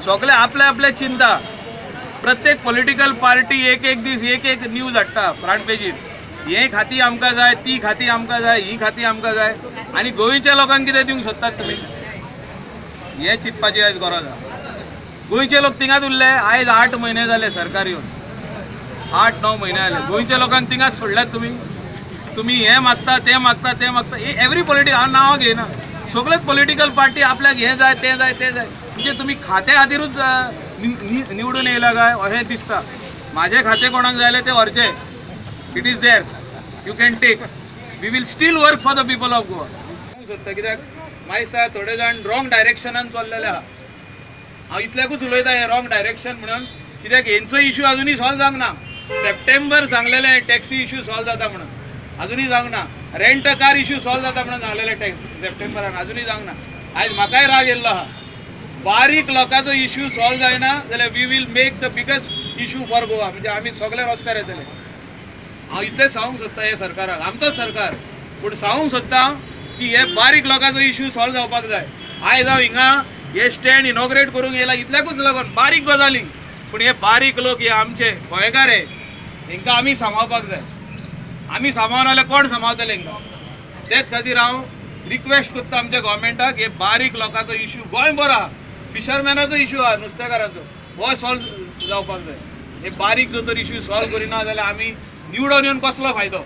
सगळे आपले आपले चिंता. प्रत्येक पॉलिटिकल पार्टी एक एक दीस एक एक न्यूज हाडटा फ्रंट पेजीर. हे खाती आमकां जाय, ती खाती आमकां जाय, ही खाती आमकां जाय. आनी गोंयच्या लोकांक कितें दिवंक सोदतात तुमी? हें चिंतपाची आयज गरज आसा. गोंयचे लोक थिंगाच उरले. आयज 8 म्हयने जाले सरकार येवन, 8-9 म्हयने जाले. गोंयच्या लोकांक थिंगाच सोडल्यात तुमी. तुम्ही हे मागता, ते मागता, ते मागता. एवरी पॉलिटिक हांव नांवां घेयना. सगळेच पॉलिटिकल पार्टी आपल्याक हे जाय, ते जाय, ते जाय. म्हणजे तुम्ही खात्या खातीरूच निवडून येयला काय अशें दिसता. माझे खातें कोणाक जाय ते व्हरचे. It is there, you can take. We will still work for the people of Goa. सोदता कित्याक मागीर दिसता थोडे जाण रॉंग डायरेक्शनान चल्लेले आहा. हांव इतल्याकूच उलयता हे रॉंग डायरेक्शन म्हणून. कित्याक हेंचो इश्यू अजुनूय सॉल्व जावंक ना. सप्टेंबर सांगलेले टॅक्सी इश्यू सॉल्व जाता म्हणून, अजुनूय जावंक ना. Rent a car issue solve जाता म्हणून सांगलेले सप्टेंबरान, अजुनूय जावंक ना. आयज म्हाकाय राग येयल्लो आहा. बारीक लोकांचो इश्यू सॉल्व जायना जाल्यार we will make the biggest issue for Goa. म्हणजे आमी सगळे रस्त्यार येतले. हांव इतलें सांगूंक सोदता हे सरकाराक, आमचोच सरकार, पूण सांगूंक सोदता की हे बारीक लोकांचो इश्यू सॉल्व जावपाक जाय. आयज हांव हिंगा हे स्टँड इनॉग्रेट करूंक येयला इतल्याकूच लागून. बारीक गजाली, पूण हे बारीक लोक हे आमचे गोंयकार हे, हेंकां आमी सांबाळपाक जाय. आमी सांबाळना जाल्यार कोण सांबाळटले हेंकां? तेच खातीर हांव रिक्वेस्ट करता आमच्या गव्हर्मेंटाक, हे बारीक लोकांचो इश्यू गोंय बरो आहा. फिशरमॅनाचो इश्यू आहा, नुस्तेकारांचो, हो सॉल्व जावपाक जाय. हे बारीक जर तर इश्यू सॉल्व करिना जाल्यार आमी निवडून येवन कसलो फायदो?